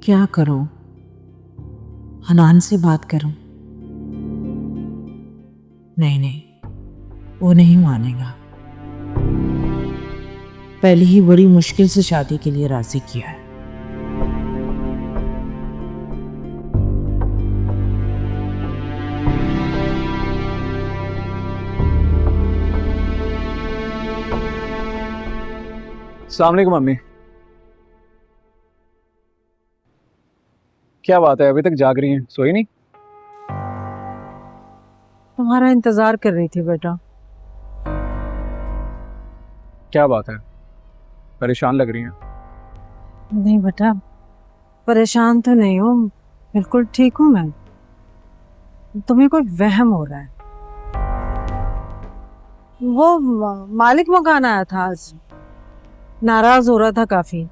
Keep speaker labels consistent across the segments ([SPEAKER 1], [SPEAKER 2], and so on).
[SPEAKER 1] क्या करूं? हनान से बात करूं? नहीं नहीं, वो नहीं मानेगा। पहले ही बड़ी मुश्किल से शादी के लिए राजी किया है।
[SPEAKER 2] अस्सलाम वालेकुम मम्मी। क्या बात है, अभी तक जाग रही हैं, सोई नहीं?
[SPEAKER 3] तुम्हारा इंतजार कर रही थी बेटा।
[SPEAKER 2] क्या बात है, परेशान लग रही हैं?
[SPEAKER 3] नहीं बेटा, परेशान तो नहीं हूँ, बिल्कुल ठीक हूँ मैं। तुम्हें कोई वहम हो रहा है। वो मालिक मकान आया था आज, नाराज हो रहा था काफी।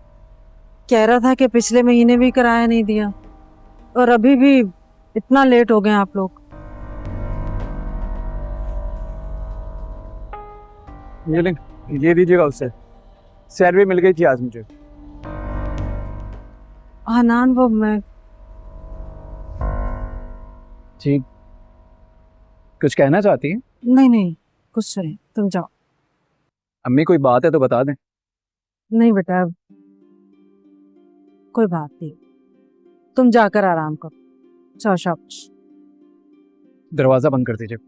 [SPEAKER 3] कह रहा था कि पिछले महीने भी किराया नहीं दिया और अभी भी इतना लेट हो गए आप लोग।
[SPEAKER 2] ये दीजिएगा उससे, सैलरी मिल गई थी आज मुझे।
[SPEAKER 3] हनान, वो मैं
[SPEAKER 2] ठीक, कुछ कहना चाहती हैं?
[SPEAKER 3] नहीं नहीं, कुछ नहीं, तुम जाओ।
[SPEAKER 2] अम्मी कोई बात है तो बता दें।
[SPEAKER 3] नहीं बेटा, कोई बात नहीं, तुम जाकर आराम करो। जाओ शाबाश।
[SPEAKER 2] दरवाजा बंद कर दीजिए।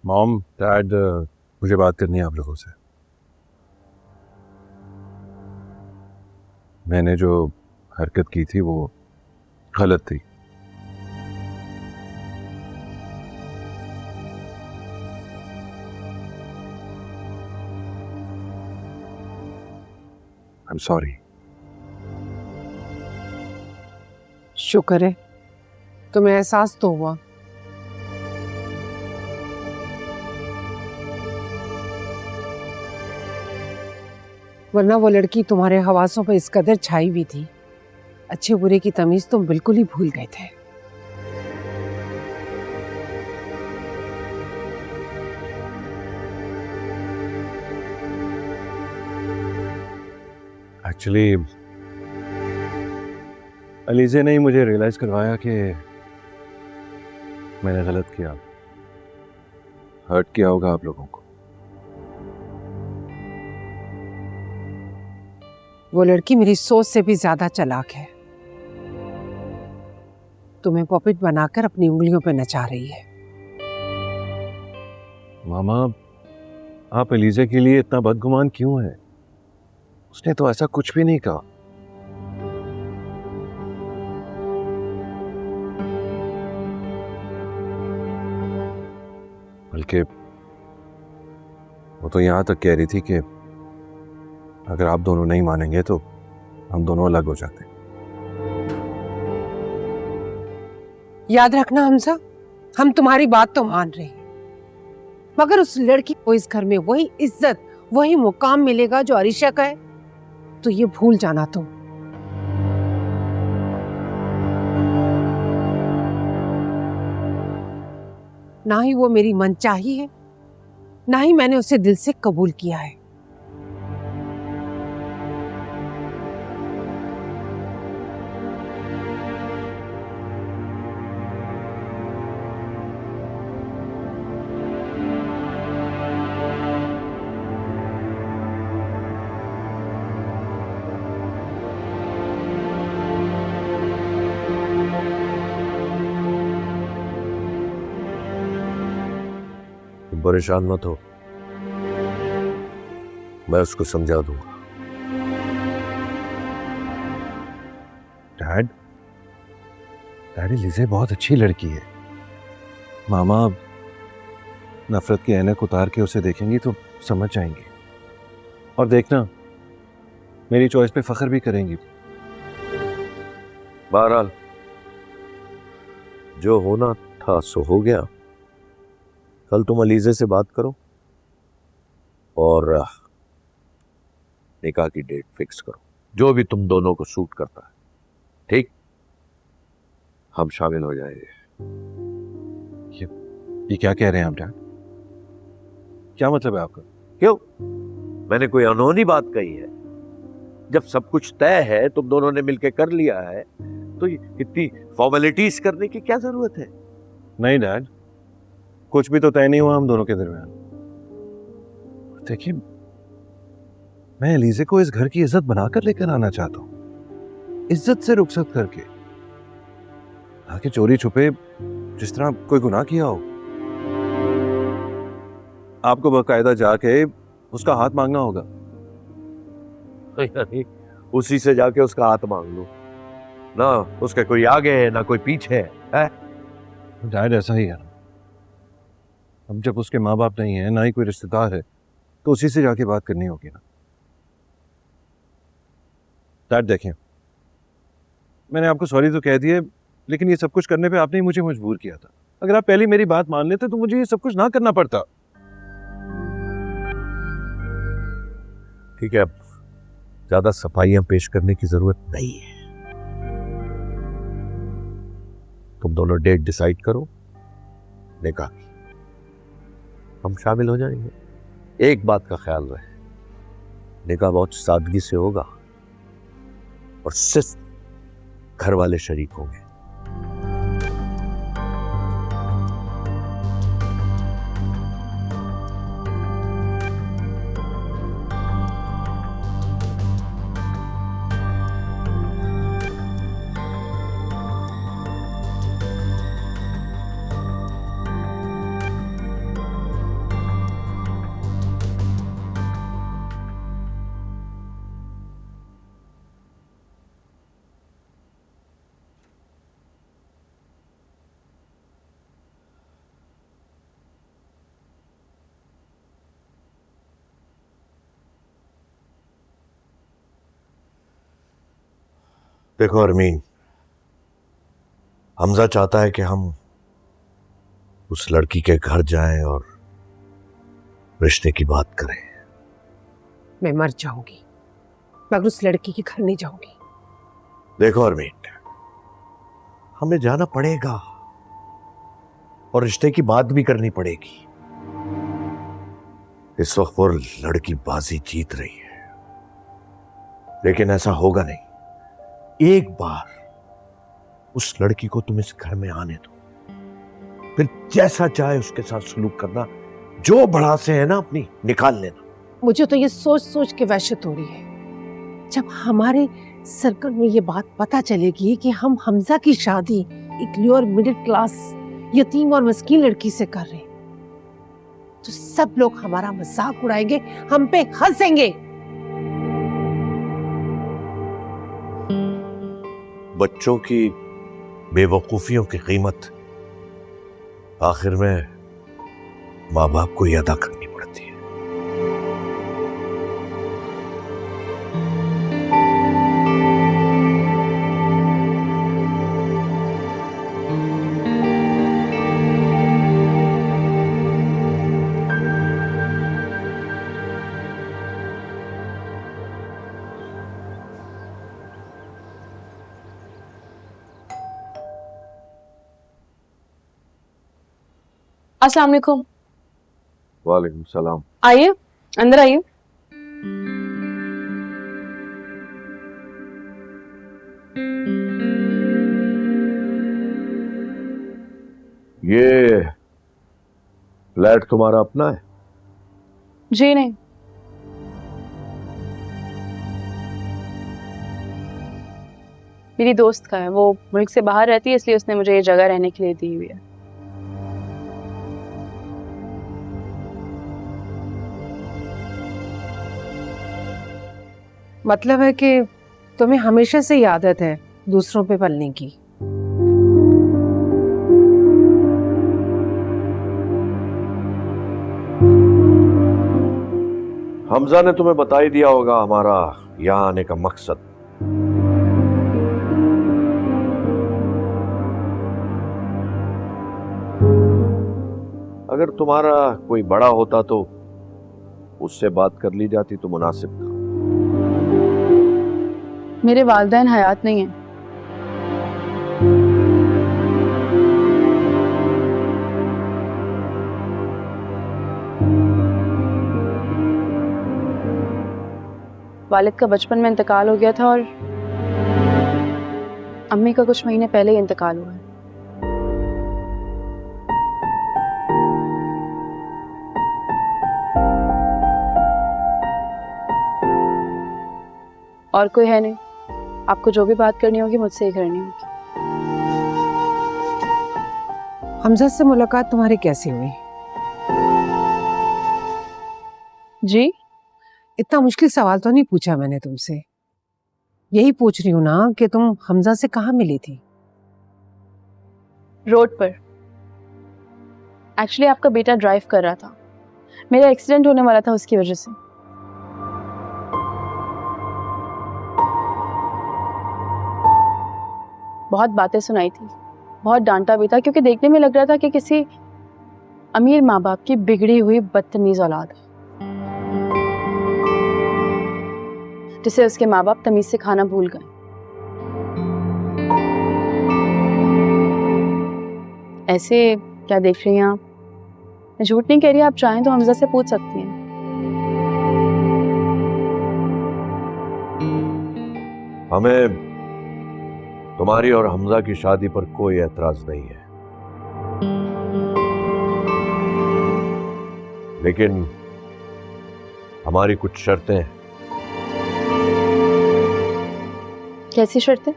[SPEAKER 4] मॉम, डैड, मुझे बात करनी है आप लोगों से। मैंने जो हरकत की थी वो गलत थी। I am sorry.
[SPEAKER 5] शुक्र है तुम्हें एहसास तो हुआ। वरना वो लड़की तुम्हारे हवासों पर इस कदर छाई हुई थी, अच्छे बुरे की तमीज तुम बिल्कुल ही भूल गए थे।
[SPEAKER 4] एक्चुअली अलीज़े ने ही मुझे रियलाइज करवाया कि मैंने गलत किया, हर्ट किया होगा आप लोगों को।
[SPEAKER 5] वो लड़की मेरी सोच से भी ज्यादा चालाक है, तुम्हें पॉपेट बनाकर अपनी उंगलियों पे नचा रही है।
[SPEAKER 4] मामा, आप अलीज़े के लिए इतना बदगुमान क्यों हैं? उसने तो ऐसा कुछ भी नहीं कहा। बल्कि वो तो यहां तक कह रही थी कि अगर आप दोनों नहीं मानेंगे तो हम दोनों अलग हो जाते हैं।
[SPEAKER 5] याद रखना हमजा, हम तुम्हारी बात तो मान रहे हैं, मगर उस लड़की को इस घर में वही इज्जत, वही मुकाम मिलेगा जो अरीशा का है, तो ये भूल जाना तुम। ना ही वो मेरी मनचाही है, ना ही मैंने उसे दिल से कबूल किया है।
[SPEAKER 4] परेशान मत हो, मैं उसको समझा दूंगा। डैड, अलीज़े बहुत अच्छी लड़की है। मामा नफरत की ऐनक उतार के उसे देखेंगी तो समझ जाएंगे। और देखना, मेरी चॉइस पे फख्र भी करेंगी।
[SPEAKER 6] बहरहाल जो होना था सो हो गया। कल तुम अलीज़े से बात करो और निकाह की डेट फिक्स करो, जो भी तुम दोनों को सूट करता है। ठीक, हम शामिल हो जाएंगे।
[SPEAKER 4] ये क्या कह रहे हैं आप डैड? क्या मतलब है आपका?
[SPEAKER 6] क्यों, मैंने कोई अनहोनी बात कही है? जब सब कुछ तय है, तुम दोनों ने मिलकर कर लिया है, तो इतनी फॉर्मेलिटीज करने की क्या जरूरत है?
[SPEAKER 4] नहीं डैड, कुछ भी तो तय नहीं हुआ हम दोनों के दरमियान। देखिए, मैं अलीज़े को इस घर की इज्जत बनाकर लेकर आना चाहता हूं, इज्जत से रुखसत करके, ताकि चोरी छुपे जिस तरह कोई गुनाह किया हो। आपको बाकायदा जाके उसका हाथ मांगना होगा।
[SPEAKER 6] यानी उसी से जाके उसका हाथ मांग लो ना, उसके कोई आगे है ना कोई पीछे है?
[SPEAKER 4] डैड ऐसा ही है ना, अब जब उसके माँ बाप नहीं है, ना ही कोई रिश्तेदार है, तो उसी से जाके बात करनी होगी ना। डैड देखें, मैंने आपको सॉरी तो कह दिए, लेकिन ये सब कुछ करने पे आपने ही मुझे मजबूर किया था। अगर आप पहले मेरी बात मान लेते तो मुझे ये सब कुछ ना करना पड़ता।
[SPEAKER 6] ठीक है, अब ज्यादा सफाइयां पेश करने की जरूरत नहीं है। तुम दोनों डेट डिसाइड करो निकाह की, हम शामिल हो जाएंगे। एक बात का ख्याल रहे, निकाह बहुत सादगी से होगा और सिर्फ घर वाले शरीक होंगे। देखो अरमीन, हमजा चाहता है कि हम उस लड़की के घर जाएं और रिश्ते की बात करें।
[SPEAKER 5] मैं मर जाऊंगी मगर उस लड़की के घर नहीं जाऊंगी।
[SPEAKER 6] देखो अरमीन, हमें जाना पड़ेगा और रिश्ते की बात भी करनी पड़ेगी। इस वक्त वो लड़की बाजी जीत रही है, लेकिन ऐसा होगा नहीं। एक बार उस लड़की को तुम इस घर में आने दो, फिर जैसा चाहे उसके साथ सलूक करना, जो भड़ासे है ना अपनी निकाल लेना।
[SPEAKER 5] मुझे तो ये सोच सोच के वहशत हो रही है, जब हमारे सर्कल में ये बात पता चलेगी कि हम हमजा की शादी एक लोअर मिडिल क्लास यतीम और मस्कीन लड़की से कर रहे हैं, तो सब लोग हमारा मजाक उड़ाएंगे, हम पे हंसेंगे।
[SPEAKER 6] बच्चों की बेवकूफियों की कीमत आखिर में माँ बाप को ही अदा करनी पड़ती है।
[SPEAKER 7] अस्सलाम वालेकुम।
[SPEAKER 6] वालेकुम सलाम।
[SPEAKER 7] आइए, अंदर आइए।
[SPEAKER 6] ये फ्लैट तुम्हारा अपना है?
[SPEAKER 7] जी नहीं, मेरी दोस्त का है। वो मुल्क से बाहर रहती है, इसलिए उसने मुझे ये जगह रहने के लिए दी हुई है।
[SPEAKER 5] मतलब है कि तुम्हें हमेशा से ही आदत है दूसरों पे पलने की।
[SPEAKER 6] हमजा ने तुम्हें बता ही दिया होगा हमारा यहां आने का मकसद। अगर तुम्हारा कोई बड़ा होता तो उससे बात कर ली जाती तो मुनासिब था।
[SPEAKER 7] मेरे वालिदैन हयात नहीं है। वालिद का बचपन में इंतकाल हो गया था और अम्मी का कुछ महीने पहले ही इंतकाल हुआ है। और कोई है नहीं। आपको जो भी बात करनी होगी मुझसे ही करनी होगी।
[SPEAKER 5] हमजा से मुलाकात तुम्हारी कैसी हुई?
[SPEAKER 7] जी?
[SPEAKER 5] इतना मुश्किल सवाल तो नहीं पूछा मैंने तुमसे। यही पूछ रही हूँ ना कि तुम हमजा से कहाँ मिली थी?
[SPEAKER 7] रोड पर। एक्चुअली आपका बेटा ड्राइव कर रहा था, मेरा एक्सीडेंट होने वाला था उसकी वजह से। बहुत बातें सुनाई थी, बहुत डांटा भी था, क्योंकि देखने में लग रहा था कि किसी अमीर माँ बाप की बिगड़ी हुई बदतमीज औलाद है, जिसे उसके माँ बाप तमीज से खाना भूल गए। ऐसे क्या देख रही हैं आप? मैं झूठ नहीं कह रही, आप चाहें तो हमजा से पूछ सकती हैं।
[SPEAKER 6] हमें तुम्हारी और हमजा की शादी पर कोई एतराज नहीं है, लेकिन हमारी कुछ शर्तें हैं।
[SPEAKER 7] कैसी शर्तें?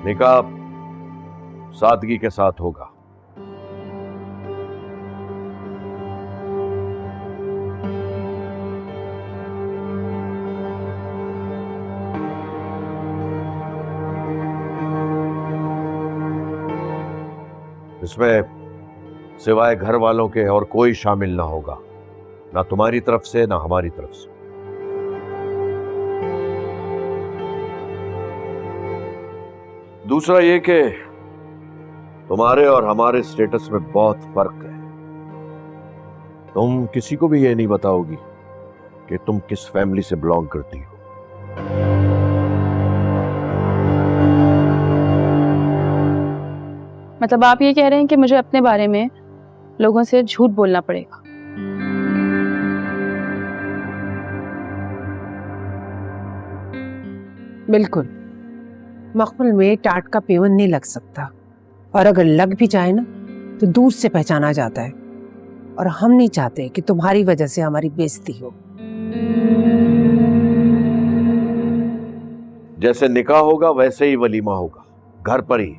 [SPEAKER 6] निकाह सादगी के साथ होगा। इसमें सिवाय घर वालों के और कोई शामिल ना होगा, ना तुम्हारी तरफ से ना हमारी तरफ से। दूसरा ये कि तुम्हारे और हमारे स्टेटस में बहुत फर्क है। तुम किसी को भी ये नहीं बताओगी कि तुम किस फैमिली से बिलोंग करती हो।
[SPEAKER 7] मतलब आप ये कह रहे हैं कि मुझे अपने बारे में लोगों से झूठ बोलना पड़ेगा?
[SPEAKER 5] बिल्कुल। मखमल में टाट का पेवन नहीं लग सकता, और अगर लग भी जाए ना तो दूर से पहचाना जाता है, और हम नहीं चाहते कि तुम्हारी वजह से हमारी बेइज्जती हो।
[SPEAKER 6] जैसे निकाह होगा वैसे ही वलीमा होगा, घर पर ही,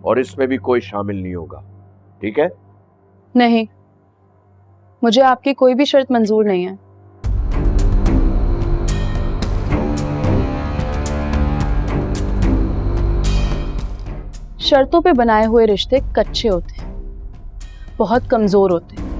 [SPEAKER 6] और इसमें भी कोई शामिल नहीं होगा। ठीक है?
[SPEAKER 7] नहीं, मुझे आपकी कोई भी शर्त मंजूर नहीं है। शर्तों पे बनाए हुए रिश्ते कच्चे होते हैं, बहुत कमजोर होते हैं।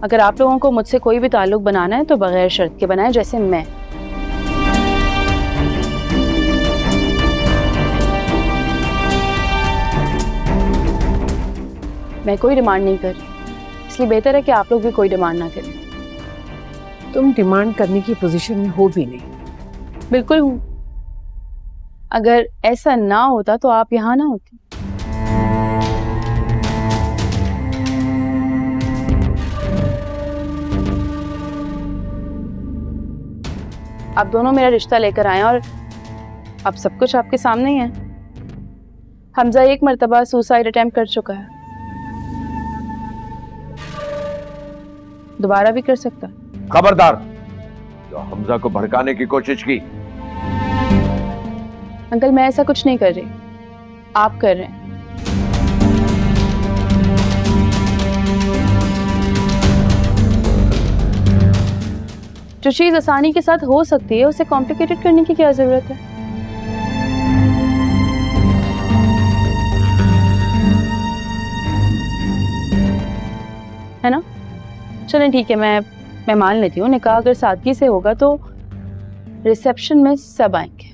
[SPEAKER 7] अगर आप लोगों को मुझसे कोई भी ताल्लुक बनाना है तो बगैर शर्त के बनाए, जैसे मैं कोई डिमांड नहीं कर रही, इसलिए बेहतर है कि आप लोग भी कोई डिमांड ना करें।
[SPEAKER 5] तुम डिमांड करने की पोजीशन में हो भी नहीं।
[SPEAKER 7] बिल्कुल हूं। अगर ऐसा ना होता तो आप यहां ना होती। आप दोनों मेरा रिश्ता लेकर आए और अब सब कुछ आपके सामने ही है। हमजा एक मर्तबा सुसाइड अटेम्प्ट कर चुका है, दोबारा भी कर सकता है।
[SPEAKER 6] खबरदार, जो हमजा को भड़काने की कोशिश की।
[SPEAKER 7] अंकल, मैं ऐसा कुछ नहीं कर रही, आप कर रहे हैं। जो चीज़ आसानी के साथ हो सकती है उसे कॉम्प्लिकेटेड करने की क्या ज़रूरत है? है ना? चलें ठीक है, मैं मान लेती हूँ निकाह अगर सादगी से होगा तो रिसेप्शन में सब आएंगे।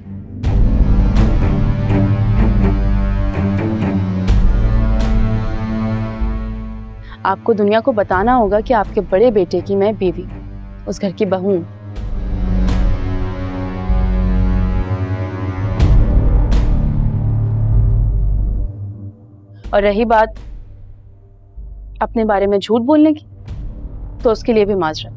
[SPEAKER 7] आपको दुनिया को बताना होगा कि आपके बड़े बेटे की मैं बीवी, उस घर की बहू हूं। और रही बात अपने बारे में झूठ बोलने की, तो उसके लिए भी माजरत।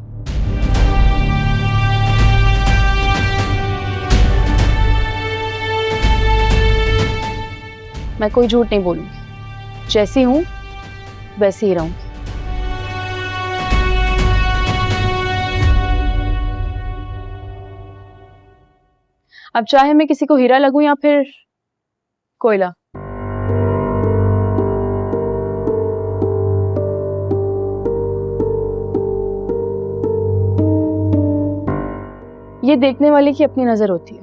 [SPEAKER 7] मैं कोई झूठ नहीं बोलूंगी, जैसी हूं वैसे ही रहूंगी। अब चाहे मैं किसी को हीरा लगूं या फिर कोयला, ये देखने वाले की अपनी नजर होती है।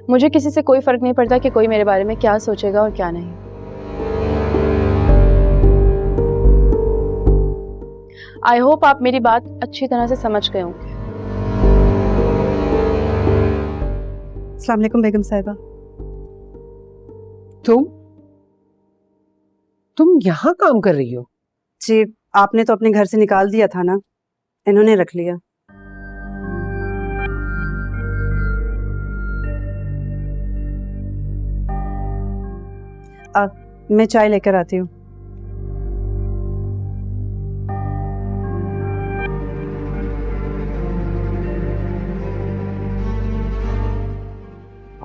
[SPEAKER 7] मुझे किसी से कोई फर्क नहीं पड़ता कि कोई मेरे बारे में क्या सोचेगा और क्या नहीं। आई होप आप मेरी बात अच्छी तरह से समझ गए होंगे।
[SPEAKER 8] अस्सलाम वालेकुम बेगम साहिबा।
[SPEAKER 5] तुम यहाँ काम कर रही हो?
[SPEAKER 8] जी, आपने तो अपने घर से निकाल दिया था ना, इन्होंने रख लिया। अब मैं चाय लेकर आती हूँ।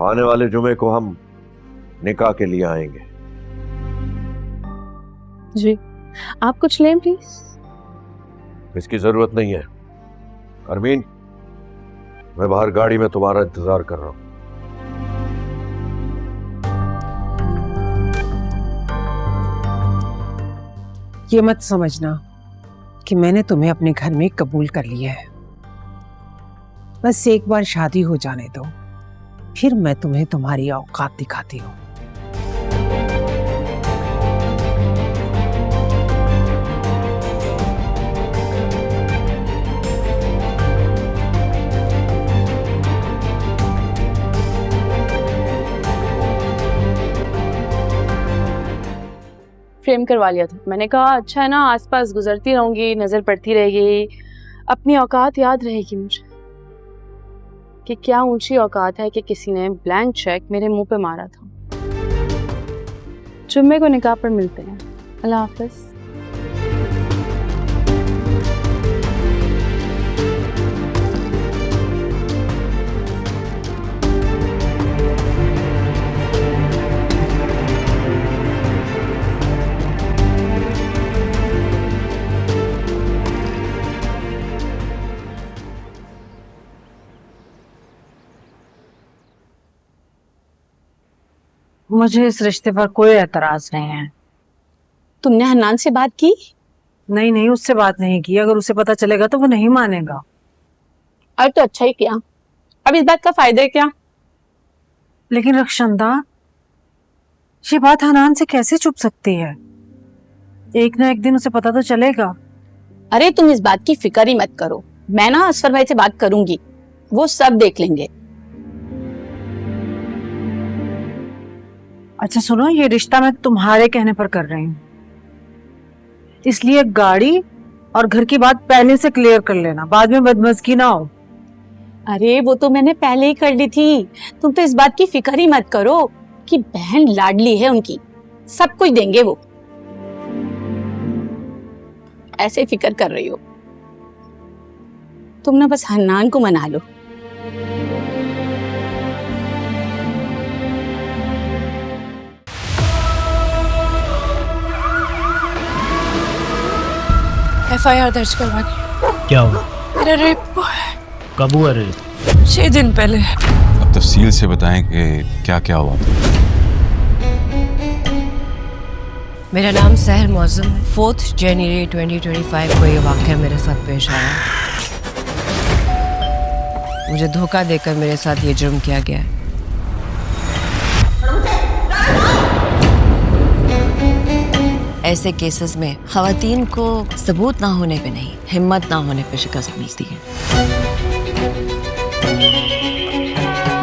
[SPEAKER 6] आने वाले जुमे को हम निकाह के लिए आएंगे।
[SPEAKER 7] जी, आप कुछ लें प्लीज।
[SPEAKER 6] इसकी जरूरत नहीं है। अरमीन, मैं बाहर गाड़ी में तुम्हारा इंतजार कर रहा हूं।
[SPEAKER 5] ये मत समझना कि मैंने तुम्हें अपने घर में कबूल कर लिया है। बस एक बार शादी हो जाने दो, फिर मैं तुम्हें तुम्हारी औकात दिखाती हूँ।
[SPEAKER 7] फ्रेम करवा लिया था। मैंने कहा अच्छा है ना, आसपास गुजरती रहूंगी, नजर पड़ती रहेगी, अपनी औकात याद रहेगी मुझे कि क्या ऊंची औकात है कि किसी ने ब्लैंक चेक मेरे मुंह पे मारा था। जुम्मे को निकाह पर मिलते हैं। अल्लाह हाफिज।
[SPEAKER 3] मुझे इस रिश्ते पर कोई एतराज नहीं है।
[SPEAKER 9] तुमने हन्नान से बात की?
[SPEAKER 3] नहीं नहीं, उससे बात नहीं की। अगर उसे पता चलेगा तो वो नहीं मानेगा।
[SPEAKER 9] और तो अच्छा ही किया, अब इस बात का फायदा है क्या?
[SPEAKER 3] लेकिन रक्षंदा, ये बात हनान से कैसे छुप सकती है? एक ना एक दिन उसे पता तो चलेगा।
[SPEAKER 9] अरे तुम इस बात की फिक्र ही मत करो, मैं ना असफर भाई से बात करूंगी, वो सब देख लेंगे।
[SPEAKER 3] अच्छा सुनो, ये रिश्ता मैं तुम्हारे कहने पर कर रही हूँ, इसलिए गाड़ी और घर की बात पहले से क्लियर कर लेना, बाद में बदमज़गी ना हो।
[SPEAKER 9] अरे वो तो मैंने पहले ही कर ली थी, तुम तो इस बात की फिक्र ही मत करो कि बहन लाडली है उनकी, सब कुछ देंगे वो। ऐसे ही फिक्र कर रही हो तुम, ना बस हन्नान को मना लो।
[SPEAKER 10] FIR दर्ज करवा दी।
[SPEAKER 11] क्या हुआ?
[SPEAKER 10] मेरा रेप हुआ है।
[SPEAKER 11] कब हुआ रेप?
[SPEAKER 10] 6 दिन पहले।
[SPEAKER 12] अब तफसील से बताएं कि क्या क्या हुआ।
[SPEAKER 11] मेरा नाम सहर मौसम है। 4 जनवरी 2025 को ये वाक़या मेरे साथ पेश आया। मुझे धोखा देकर मेरे साथ ये जुर्म किया गया है। ऐसे केसेस में ख़वातीन को सबूत ना होने पे नहीं, हिम्मत ना होने पे शिकस्त मिलती है।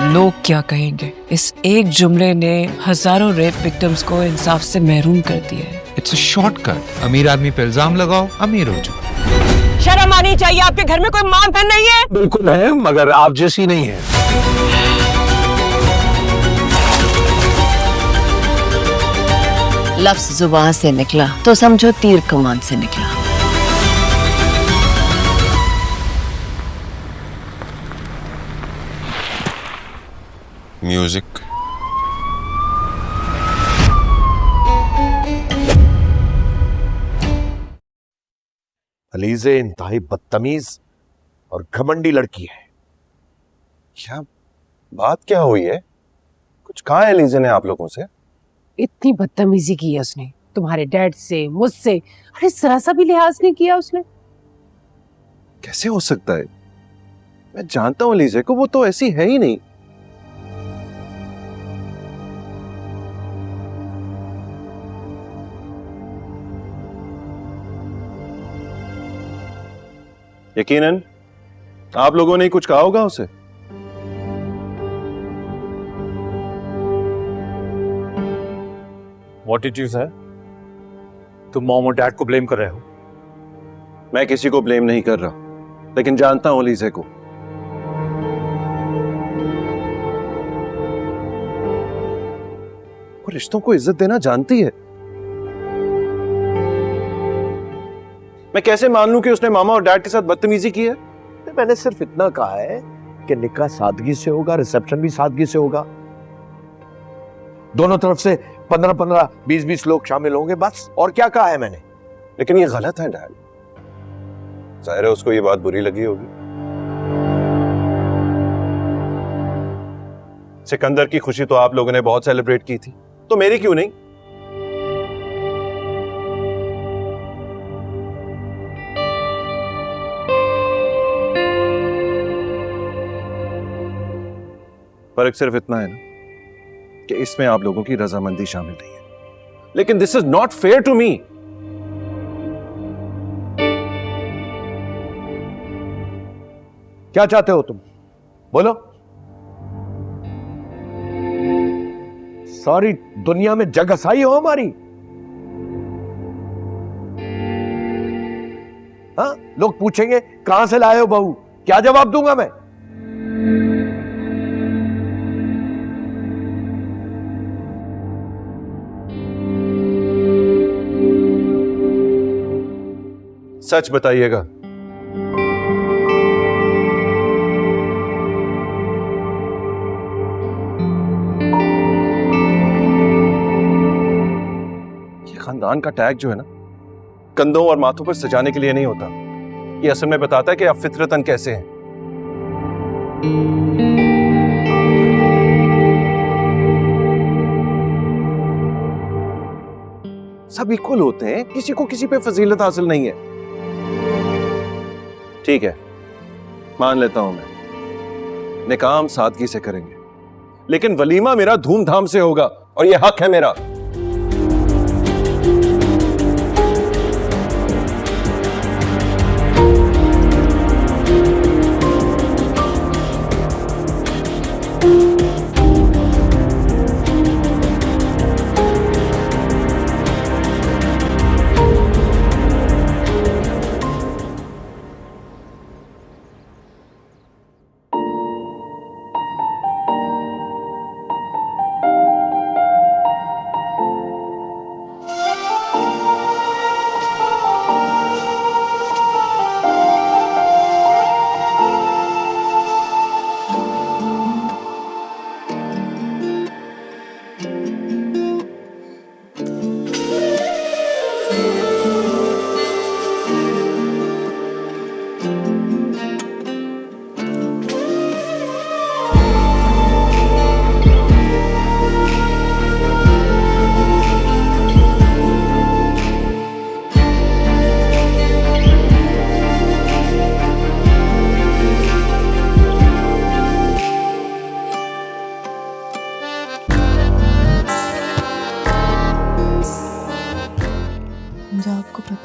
[SPEAKER 10] लोग क्या कहेंगे? इस एक जुमले ने हजारों रेप विक्टिम्स को इंसाफ से महरूम कर दिया है।
[SPEAKER 12] It's a shortcut. अमीर आदमी पे इल्जाम लगाओ, अमीर हो जाओ।
[SPEAKER 11] शर्म आनी चाहिए, आपके घर में कोई मां बहन नहीं है?
[SPEAKER 6] बिल्कुल है, मगर आप जैसी नहीं है।
[SPEAKER 11] लफ्ज जुबान से निकला तो समझो तीर कमान से निकला।
[SPEAKER 12] म्यूजिक।
[SPEAKER 6] अलीज़े इंतहाई बदतमीज और घमंडी लड़की है।
[SPEAKER 4] क्या बात क्या हुई है? कुछ कहा है अलीज़े ने आप लोगों से?
[SPEAKER 5] इतनी बदतमीजी की है उसने तुम्हारे डैड से, मुझसे। अरे जरा सा भी लिहाज नहीं किया उसने।
[SPEAKER 4] कैसे हो सकता है? मैं जानता हूं अलीज़े को, वो तो ऐसी है ही नहीं। यकीनन आप लोगों ने कुछ कहा होगा उसे।
[SPEAKER 2] व्हाट डिड यू से? तुम मॉम और डैड को ब्लेम कर रहे हो?
[SPEAKER 4] मैं किसी को ब्लेम नहीं कर रहा, लेकिन जानता हूं अलीज़े को। वो रिश्तों को इज्जत देना जानती है। मैं कैसे मान लूं कि उसने मामा और डैड के साथ बदतमीजी की है?
[SPEAKER 6] मैंने सिर्फ इतना कहा है कि निकाह सादगी से होगा, रिसेप्शन भी सादगी से होगा। दोनों तरफ से 15-15, 20-20 लोग शामिल होंगे, बस। और क्या कहा है मैंने?
[SPEAKER 4] लेकिन ये गलत है डैड। जाहिर है उसको ये बात बुरी लगी होगी। सिकंदर की खुशी तो आप लोगों ने बहुत सेलिब्रेट की थी, तो मेरी क्यों नहीं? फर्क सिर्फ इतना है ना कि इसमें आप लोगों की रजामंदी शामिल नहीं है। लेकिन this is not fair to me.
[SPEAKER 6] क्या चाहते हो तुम? बोलो। सारी दुनिया में जगहसाई हो हमारी। हाँ, लोग पूछेंगे कहां से लाए हो बहू, क्या जवाब दूंगा मैं?
[SPEAKER 4] सच बताइएगा। ये खानदान का टैग जो है ना, कंधों और माथों पर सजाने के लिए नहीं होता। ये असल में बताता है कि आप फितरतन कैसे हैं। सब इक्वल होते हैं, किसी को किसी पे फजीलत हासिल नहीं है। ठीक है, मान लेता हूं मैं, निकाह हम सादगी से करेंगे, लेकिन वलीमा मेरा धूमधाम से होगा और यह हक है मेरा।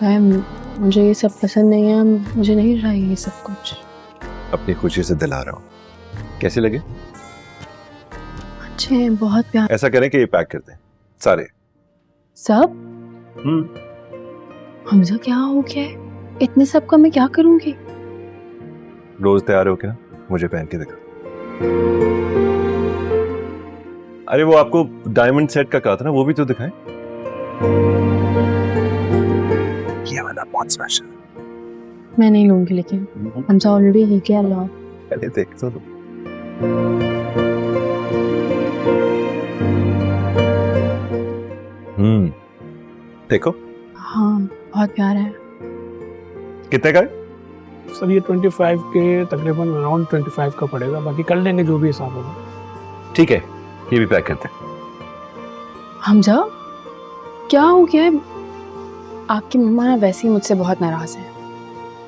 [SPEAKER 7] है, मुझे ये सब पसंद नहीं है, मुझे नहीं चाहिए ये सब कुछ।
[SPEAKER 4] अपनी खुशी से दिला रहा हूँ। कैसे लगे?
[SPEAKER 7] अच्छे हैं, बहुत प्यार।
[SPEAKER 4] ऐसा करें कि ये पैक कर दें सारे।
[SPEAKER 7] सब? हमजा क्या हो गया है? इतने सब का मैं क्या करूंगी?
[SPEAKER 4] रोज तैयार हो क्या? मुझे पहन के दिखा। अरे वो आपको डायमंड सेट का कहा था ना, वो भी तो दिखाएं। ये वाला बहुत स्पेशल।
[SPEAKER 7] मैं नहीं लूंगी, लेकिन हमजा ऑलरेडी ही क्या ला।
[SPEAKER 4] पहले देख तो लो। देखो।
[SPEAKER 7] हाँ, बहुत प्यार है।
[SPEAKER 4] कितने का है?
[SPEAKER 2] सर ये 25 के तकरीबन अराउंड 25 का पड़ेगा, बाकी कर लेंगे जो भी हिसाब होगा।
[SPEAKER 4] ठीक है, ये भी पैक करते हैं।
[SPEAKER 7] हमजा, क्या हो गया है? आपकी मम्मा ना वैसे ही मुझसे बहुत नाराज है।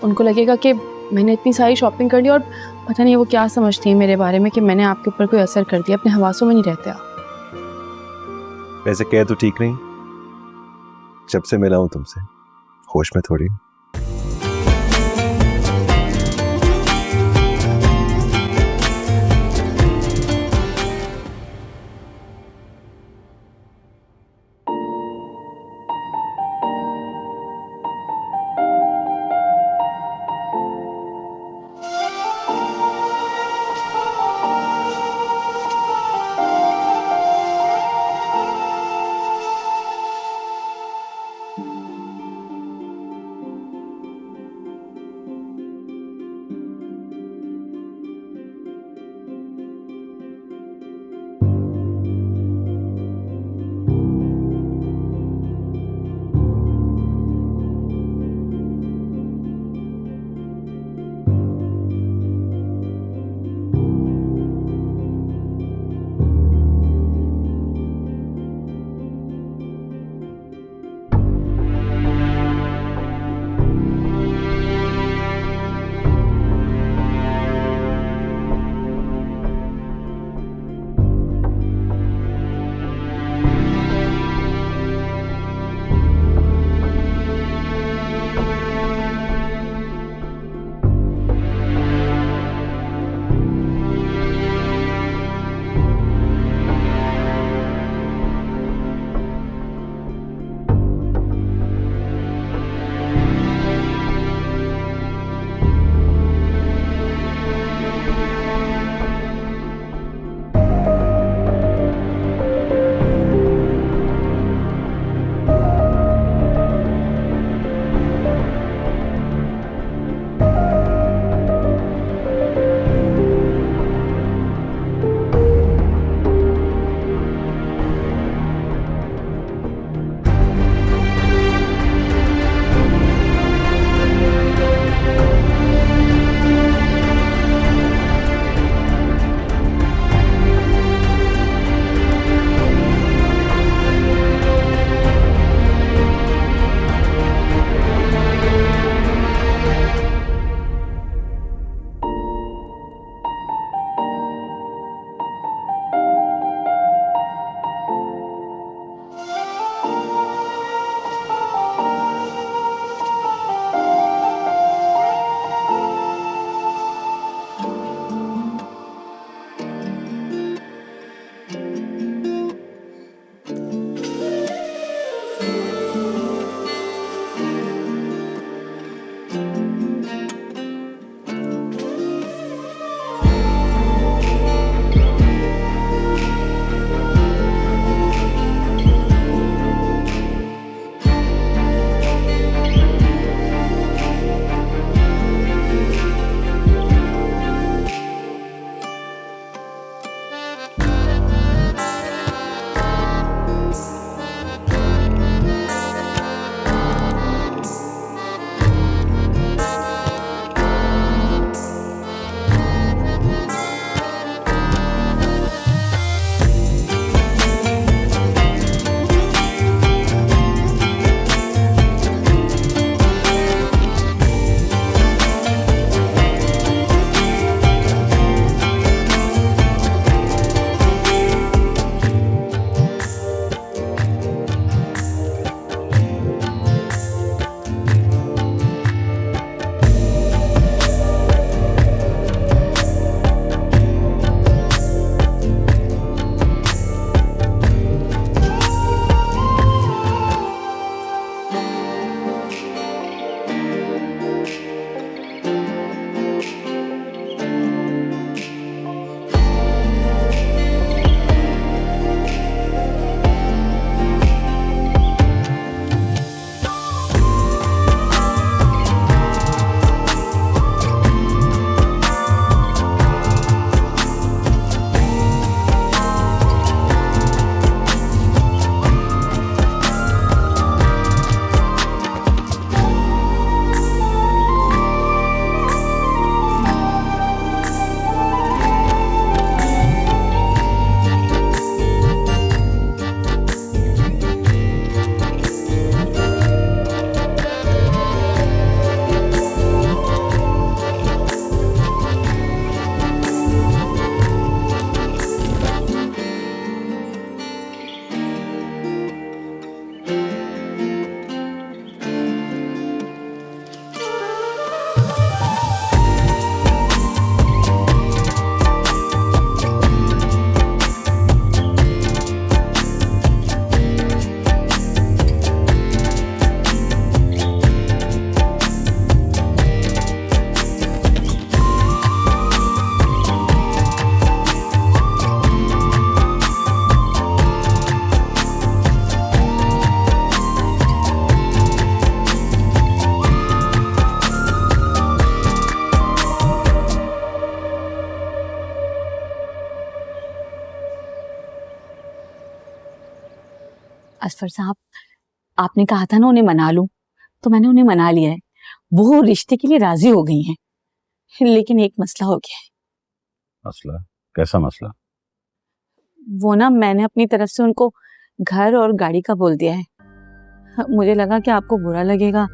[SPEAKER 7] उनको लगेगा कि मैंने इतनी सारी शॉपिंग कर ली और पता नहीं वो क्या समझती है मेरे बारे में कि मैंने आपके ऊपर कोई असर कर दिया। अपने हवासों में नहीं रहते आप।
[SPEAKER 4] वैसे कह तो ठीक नहीं, जब से मिला हूं तुमसे होश में थोड़ी।
[SPEAKER 9] असफर साहब, आपने कहा था ना उन्हें मना लूं, तो मैंने उन्हें मना लिया है। वो रिश्ते के लिए राजी हो गई हैं, लेकिन एक मसला हो गया है।
[SPEAKER 6] मसला? कैसा मसला?
[SPEAKER 9] वो ना, मैंने अपनी तरफ से उनको घर और गाड़ी का बोल दिया है। मुझे लगा कि आपको बुरा लगेगा,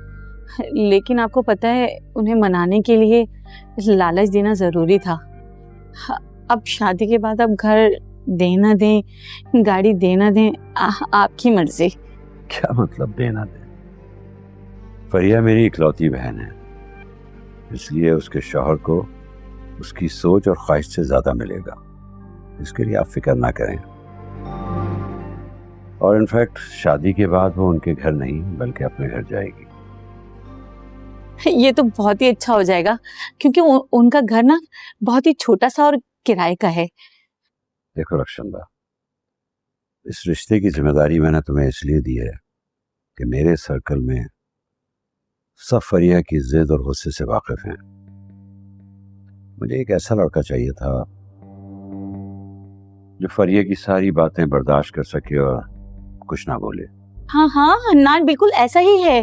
[SPEAKER 9] लेकिन आपको पता है उन्हें मनाने के लिए लालच देना जरूरी था। अब शादी के बाद अब घर देना दें, गाड़ी देना दें, आपकी मर्जी।
[SPEAKER 6] क्या मतलब देना दे? फरिया मेरी इकलौती बहन है, इसलिए उसके शौहर को उसकी सोच और ख्वाहिश से ज्यादा मिलेगा। इसके लिए आप फिक्र ना करें। और इनफैक्ट शादी के बाद वो उनके घर नहीं बल्कि अपने घर जाएगी।
[SPEAKER 9] ये तो बहुत ही अच्छा हो जाएगा, क्योंकि उनका घर ना बहुत ही छोटा सा और किराए का है।
[SPEAKER 6] देखो रक्षंदा, इस रिश्ते की जिम्मेदारी मैंने तुम्हें इसलिए दी है कि मेरे सर्कल में सब फरिया की जिद और गुस्से से वाकिफ हैं। मुझे एक ऐसा लड़का चाहिए था जो फरिया की सारी बातें बर्दाश्त कर सके और कुछ ना बोले।
[SPEAKER 9] हाँ हाँ, हन्नान बिल्कुल ऐसा ही है।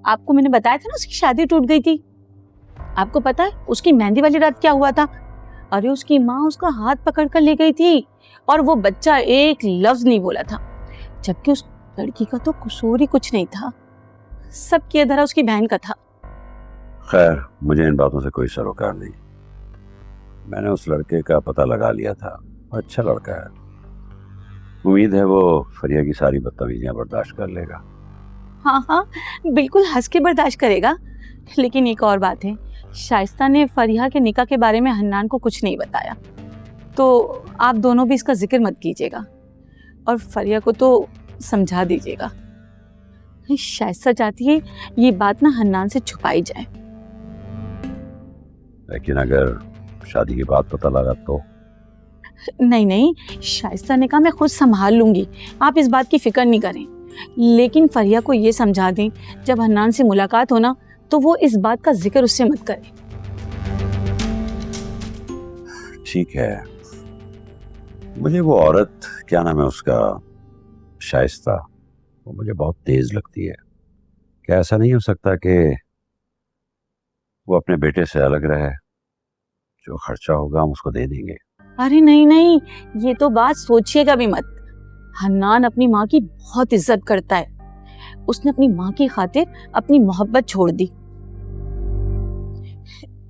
[SPEAKER 9] आपको मैंने बताया था ना उसकी शादी टूट गई थी। आपको पता है उसकी मेहंदी वाली रात क्या हुआ था? अरे उसकी माँ उसका हाथ पकड़ कर ले गई थी और वो बच्चा एक लफ्ज नहीं बोला था, जबकि उस लड़की का तो कसूर ही कुछ नहीं था। सब किया धरा उसकी बहन का था।
[SPEAKER 6] खैर, मुझे इन बातों से कोई सरोकार नहीं। मैंने उस लड़के का पता लगा लिया था, अच्छा लड़का है। उम्मीद है वो फरिया की सारी बदतमीजियां बर्दाश्त कर लेगा।
[SPEAKER 9] हाँ हाँ, बिल्कुल हंस के बर्दाश्त करेगा। लेकिन एक और बात है, शाइस्ता ने फरिया के निकाह के बारे में हन्नान को कुछ नहीं बताया, तो आप दोनों भी इसका जिक्र मत कीजिएगा और फरिया को तो समझा दीजिएगा। शाइस्ता चाहती है ये बात ना हन्नान से छुपाई जाए।
[SPEAKER 6] लेकिन अगर शादी के बाद पता लगा तो?
[SPEAKER 9] नहीं नहीं, शाइस्ता ने कहा मैं खुद संभाल लूंगी, आप इस बात की फिक्र नहीं करें। लेकिन फरिया को ये समझा दें जब हन्नान से मुलाकात हो ना, तो वो इस बात का जिक्र उससे मत करे।
[SPEAKER 6] ठीक है। मुझे वो औरत, क्या नाम है उसका, शाइस्ता, वो मुझे बहुत तेज लगती है। क्या ऐसा नहीं हो सकता कि वो अपने बेटे से अलग रहे? जो खर्चा होगा हम उसको दे देंगे।
[SPEAKER 9] अरे नहीं नहीं, ये तो बात सोचिएगा भी मत। हन्नान अपनी माँ की बहुत इज्जत करता है। उसने अपनी माँ की खातिर अपनी मोहब्बत छोड़ दी।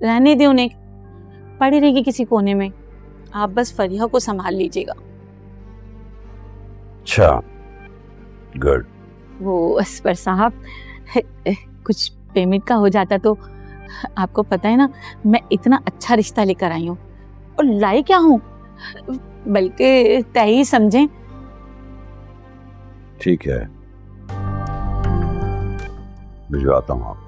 [SPEAKER 9] रहने दे उन्हें, पड़ी रहेगी किसी कोने में। आप बस फरिया को संभाल लीजिएगा।
[SPEAKER 6] अच्छा, गुड।
[SPEAKER 9] वो असफर साहब, कुछ पेमेंट का हो जाता तो? आपको पता है ना, मैं इतना अच्छा रिश्ता लेकर आई हूँ, और लाई क्या हूँ, बल्कि तय ही समझें।
[SPEAKER 6] ठीक है, भिजवाता हूँ आपको।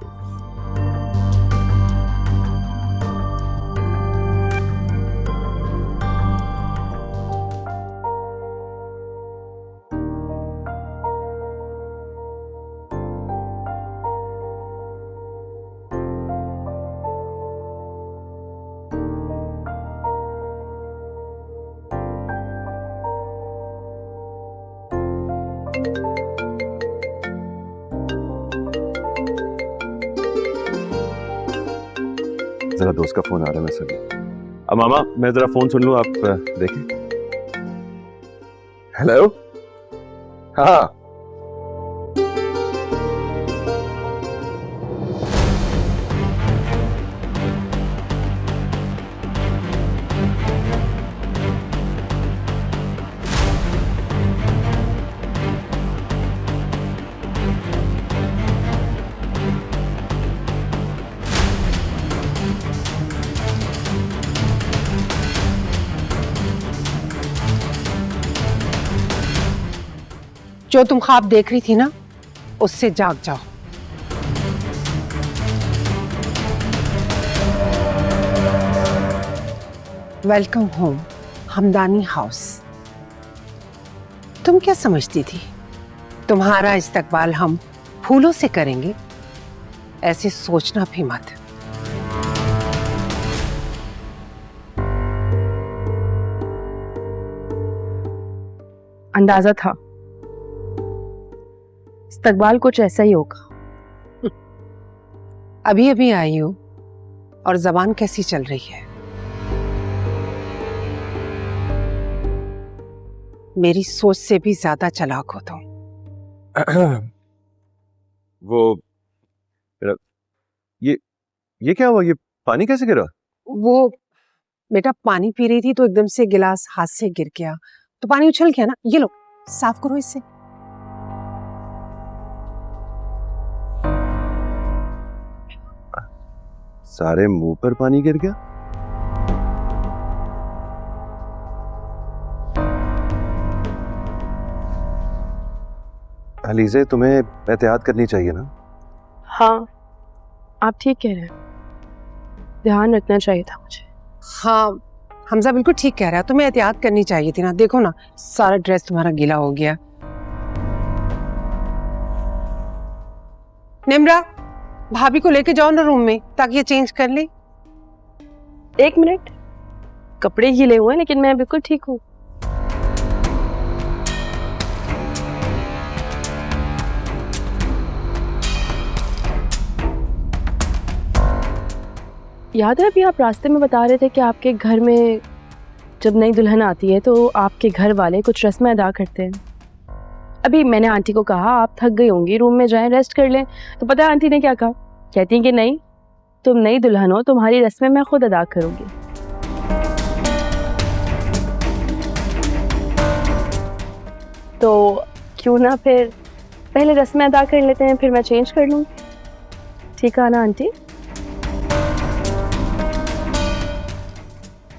[SPEAKER 4] जरा दोस्त का फोन आ रहा है वैसे भी। अब मामा, मैं जरा फोन सुन लूं, आप देखें। हेलो। हाँ,
[SPEAKER 5] जो तुम ख्वाब देख रही थी ना, उससे जाग जाओ। Welcome home, Hamdani house. तुम क्या समझती थी तुम्हारा इस्तकबाल हम फूलों से करेंगे? ऐसे सोचना भी मत।
[SPEAKER 7] अंदाजा था इस्तकबाल कुछ ऐसा ही होगा।
[SPEAKER 5] अभी अभी आई हो और जबान कैसी चल रही है? मेरी सोच से भी ज्यादा चालाक हो तुम।
[SPEAKER 4] वो ये क्या हुआ? ये पानी कैसे गिरा?
[SPEAKER 5] वो बेटा पानी पी रही थी तो एकदम से गिलास हाथ से गिर गया, तो पानी उछल गया ना। ये लो, साफ करो इससे।
[SPEAKER 4] सारे मुंह पर पानी गिर गया। अलीज़े, तुम्हें एहतियात करनी चाहिए ना।
[SPEAKER 7] हाँ, आप ठीक कह रहे हैं, ध्यान रखना चाहिए था मुझे।
[SPEAKER 5] हाँ, हमजा बिल्कुल ठीक कह रहा है, तुम्हें एहतियात करनी चाहिए थी ना। देखो ना, सारा ड्रेस तुम्हारा गीला हो गया। निम्रा, भाभी को लेके जाओ ना रूम में, ताकि ये चेंज कर ले।
[SPEAKER 7] 1 मिनट, कपड़े गीले हुए हैं लेकिन मैं बिल्कुल ठीक हूँ। याद है अभी आप रास्ते में बता रहे थे कि आपके घर में जब नई दुल्हन आती है तो आपके घर वाले कुछ रस्में अदा करते हैं। अभी मैंने आंटी को कहा आप थक गई होंगी, रूम में जाएं, रेस्ट कर लें, तो पता है आंटी ने क्या कहा? कहती हैं कि नहीं, तुम नई दुल्हन हो, तुम्हारी रस्में मैं खुद अदा करूंगी। तो क्यों ना फिर पहले रस्में अदा कर लेते हैं, फिर मैं चेंज कर लूँगी। ठीक है ना आंटी?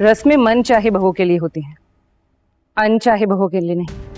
[SPEAKER 8] रस्में मन चाहे बहू के लिए होती हैं, अनचाहे बहू के लिए नहीं।